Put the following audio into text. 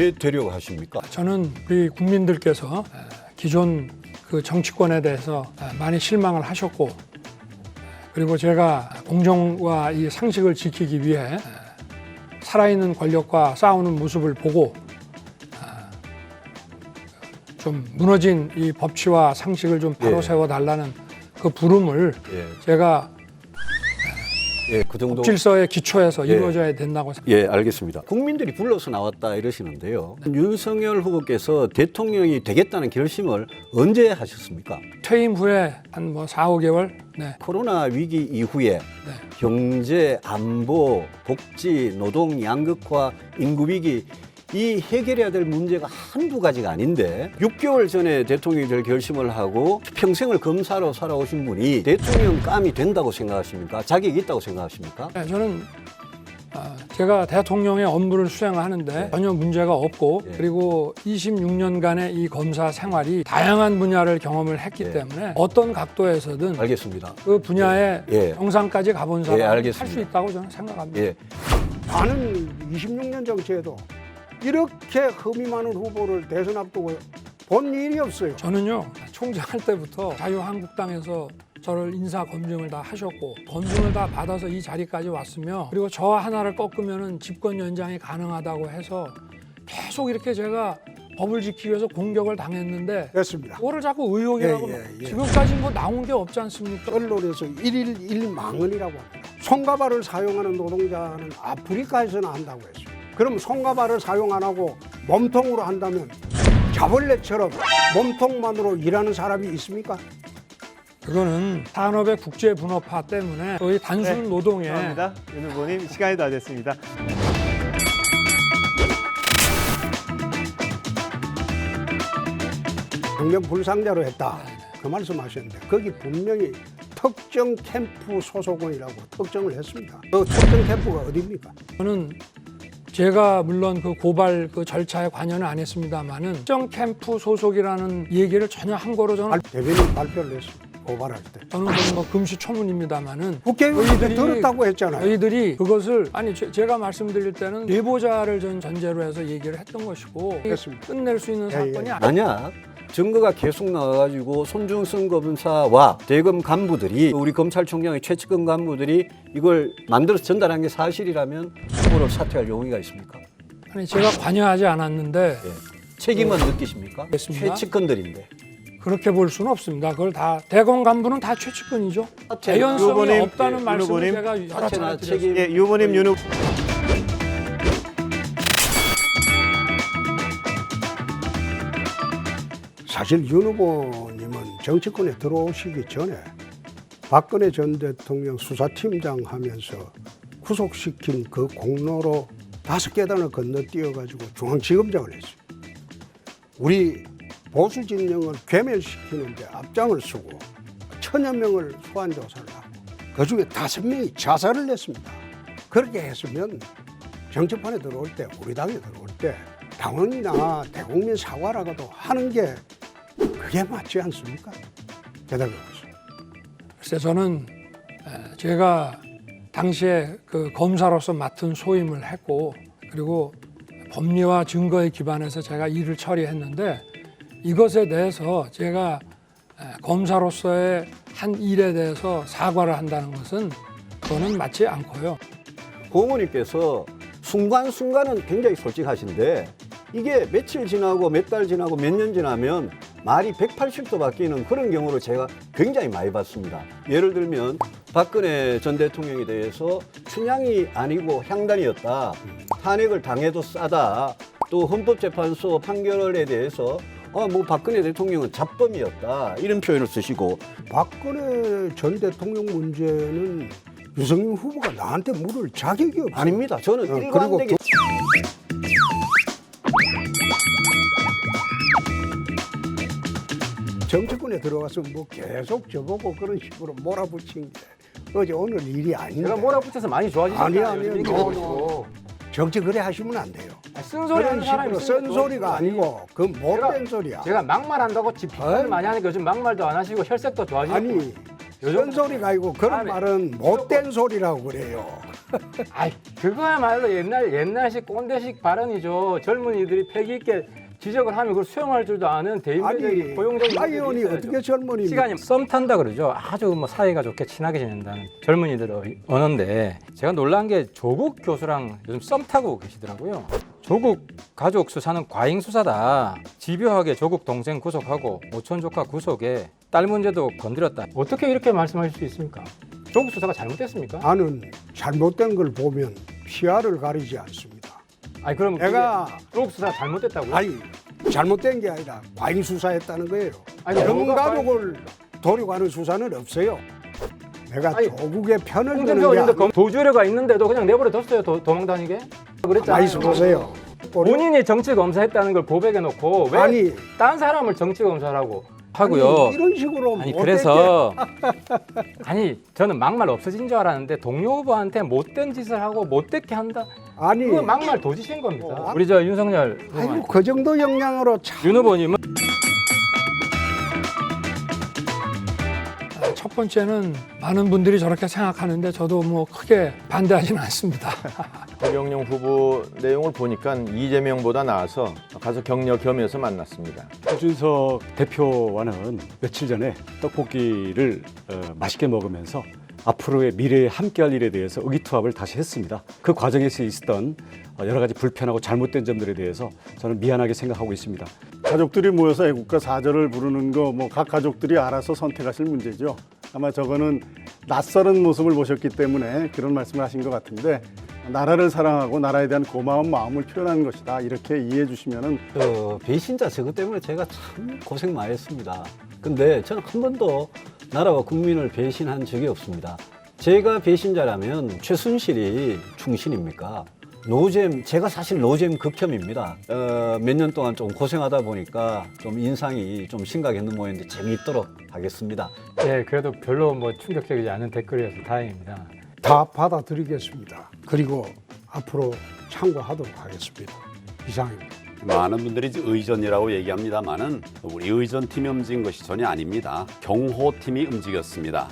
왜 되려고 하십니까? 저는 우리 국민들께서 기존 그 정치권에 대해서 많이 실망을 하셨고, 그리고 제가 공정과 이 상식을 지키기 위해 살아있는 권력과 싸우는 모습을 보고 좀 무너진 이 법치와 상식을 좀 바로 세워달라는 그 부름을 제가 그 정도. 질서의 기초에서 이루어져야 된다고 생각합니다. 알겠습니다. 국민들이 불러서 나왔다 이러시는데요. 윤석열 후보께서 대통령이 되겠다는 결심을 언제 하셨습니까? 퇴임 후에 한 4, 5개월. 네. 코로나 위기 이후에 경제, 안보, 복지, 노동 양극화, 인구 위기 이 해결해야 될 문제가 한두 가지가 아닌데 6개월 전에 대통령이 될 결심을 하고 평생을 검사로 살아오신 분이 대통령감이 된다고 생각하십니까? 자격이 있다고 생각하십니까? 네, 저는 제가 대통령의 업무를 수행하는데 전혀 문제가 없고 그리고 26년간의 이 검사 생활이 다양한 분야를 경험을 했기 때문에 어떤 각도에서든 알겠습니다. 그 분야의 정상까지 가본 사람은 할 수 있다고 저는 생각합니다. 나는 26년 정치에도 이렇게 흠이 많은 후보를 대선 앞두고 본 일이 없어요. 저는요, 총장할 때부터 자유한국당에서 저를 인사 검증을 다 하셨고 검증을 다 받아서 이 자리까지 왔으며, 그리고 저 하나를 꺾으면은 집권 연장이 가능하다고 해서 계속 이렇게 제가 법을 지키기 위해서 공격을 당했는데 됐습니다. 그거를 자꾸 의혹이라고 지금까지 뭐 나온 게 없지 않습니까? 언론에서 일일 일망언이라고 합니다. 손가발을 사용하는 노동자는 아프리카에서나 한다고 했어요. 그럼 손가발을 사용 안 하고 몸통으로 한다면 자벌레처럼 몸통만으로 일하는 사람이 있습니까? 그거는 산업의 국제 분업화 때문에 거의 단순 노동에 감사합니다. 윤 후보님, 시간이 다 됐습니다. 정면 불상자로 했다. 그 말씀하셨는데 거기 분명히 특정 캠프 소속원이라고 특정을 했습니다. 그 특정 캠프가 어디입니까? 저는 제가 물론 그 고발 그 절차에 관여는 안 했습니다만은 특정 캠프 소속이라는 얘기를 전혀 한 거로 저는 대변인 발표를 했습니다. 고발할 때. 저는 그건 뭐 금시초문입니다만은 국회의원들이 들었다고 했잖아요. 저희들이 그것을 제가 말씀드릴 때는 제보자를 전 전제로 해서 얘기를 했던 것이고 그렇습니다. 끝낼 수 있는 사건이 아니. 만약 증거가 계속 나와가지고 손중성 검사와 대검 간부들이 우리 검찰총장의 최측근 간부들이 이걸 만들어서 전달한 게 사실이라면 후보를 사퇴할 용의가 있습니까? 아니 제가 관여하지 않았는데 책임은 느끼십니까? 그렇습니다. 최측근들인데. 그렇게 볼 수는 없습니다. 그걸 다 대검 간부는 다 최측근이죠. 개연성이 후보님, 없다는 말씀을 후보님. 제가 여러 차례 드렸습니다. 책임. 예, 유 후보님, 윤 후보. 사실 윤 후보님은 정치권에 들어오시기 전에 박근혜 전 대통령 수사팀장 하면서 구속시킨 그 공로로 5계단을 건너뛰어가지고 중앙지검장을 했어요. 우리 보수 진영을 괴멸시키는데 앞장을 서고 1000여 명을 소환조사를 하고 그중에 5명이 자살을 했습니다. 그렇게 했으면 정치판에 들어올 때, 우리 당에 들어올 때 당원이나 대국민 사과라도 하는 게 그게 맞지 않습니까? 대답해 보세요. 글쎄 저는 제가 당시에 그 검사로서 맡은 소임을 했고 그리고 법리와 증거에 기반해서 제가 일을 처리했는데 이것에 대해서 제가 검사로서의 한 일에 대해서 사과를 한다는 것은 그거는 맞지 않고요. 고모님께서 순간순간은 굉장히 솔직하신데 이게 며칠 지나고 몇 달 지나고 몇 년 지나면 말이 180도 바뀌는 그런 경우를 제가 굉장히 많이 봤습니다. 예를 들면 박근혜 전 대통령에 대해서 춘향이 아니고 향단이었다. 탄핵을 당해도 싸다. 또 헌법재판소 판결에 대해서 뭐 박근혜 대통령은 잡범이었다. 이런 표현을 쓰시고 박근혜 전 대통령 문제는 유승민 후보가 나한테 물을 자격이 없어요. 아닙니다. 저는 그리고 일관되게 정치권에 들어가서 뭐 계속 저보고 그런 식으로 몰아붙인 게 어제 오늘 일이 아닌데. 제가 몰아붙여서 많이 좋아지셨잖아요. 아니, 이렇게 뭐, 보시고. 정치 그래 하시면 안 돼요. 쓴소리 하는 그런 사람이 식으로 있으니까 쓴소리가 아니고 그 못된 소리야. 제가 막말한다고 비판을 많이 하니까 요즘 막말도 안 하시고 혈색도 좋아지고. 아니 쓴소리가 아니고 그런 아니, 말은 못된 소리라고 그래요. 아이, 그거야말로 옛날식 꼰대식 발언이죠. 젊은이들이 패기 있게 지적을 하면 그걸 수용할 줄도 아는 대인배적 고용적인 아 의원이 있어야죠. 어떻게 젊은이 시간이 썸 탄다 그러죠. 아주 뭐 사이가 좋게 친하게 지낸다는 젊은이들 언어인데 제가 놀란 게 조국 교수랑 요즘 썸 타고 계시더라고요. 조국 가족 수사는 과잉 수사다. 집요하게 조국 동생 구속하고 오촌 조카 구속에 딸 문제도 건드렸다. 어떻게 이렇게 말씀하실 수 있습니까? 조국 수사가 잘못됐습니까? 나는 잘못된 걸 보면 피아를 가리지 않습니다. 아니 그럼 내가 조국 수사가 잘못됐다고요? 아니 잘못된 게 아니라 과잉 수사했다는 거예요. 아니, 전 뭐가 가족을 도려가는 수사는 없어요. 내가 아니, 조국의 편을 홍준표 드는 게 의원님도 아니고 도주료가 있는데도 그냥 내버려 뒀어요. 도망 다니게. 가만히 그랬잖아요. 보세요. 본인이 정치 검사했다는 걸 고백해 놓고 왜 아니 딴 사람을 정치 검사라고 하고요. 아니, 이런 식으로 아니 못되게 그래서 아니 저는 막말 없어진 줄 알았는데 동료 후보한테 못된 짓을 하고 못되게 한다. 아니 그거 막말 도지신 겁니다. 우리 저 윤석열 후보님. 아이고 그 정도 역량으로 참 윤 후보님은 첫 번째는 많은 분들이 저렇게 생각하는데 저도 뭐 크게 반대하지는 않습니다. 허경영 후보 내용을 보니까 이재명보다 나아서 가서 격려 겸해서 만났습니다. 이준석 대표와는 며칠 전에 떡볶이를 맛있게 먹으면서 앞으로의 미래에 함께할 일에 대해서 의기투합을 다시 했습니다. 그 과정에서 있었던 여러 가지 불편하고 잘못된 점들에 대해서 저는 미안하게 생각하고 있습니다. 가족들이 모여서 애국가 4절을 부르는 거 뭐 각 가족들이 알아서 선택하실 문제죠. 아마 저거는 낯설은 모습을 보셨기 때문에 그런 말씀을 하신 것 같은데 나라를 사랑하고 나라에 대한 고마운 마음을 표현하는 것이다. 이렇게 이해해 주시면은 배신자 저것 때문에 제가 참 고생 많이 했습니다. 근데 저는 한 번도 나라와 국민을 배신한 적이 없습니다. 제가 배신자라면 최순실이 충신입니까? 노잼, 제가 사실 노잼 극혐입니다. 몇 년 동안 좀 고생하다 보니까 좀 인상이 좀 심각했는 모양인데 재미있도록 하겠습니다. 예 그래도 별로 뭐 충격적이지 않은 댓글이어서 다행입니다. 다 받아들이겠습니다. 그리고 앞으로 참고하도록 하겠습니다. 이상입니다. 많은 분들이 의전이라고 얘기합니다만은 우리 의전팀이 움직인 것이 전혀 아닙니다. 경호팀이 움직였습니다.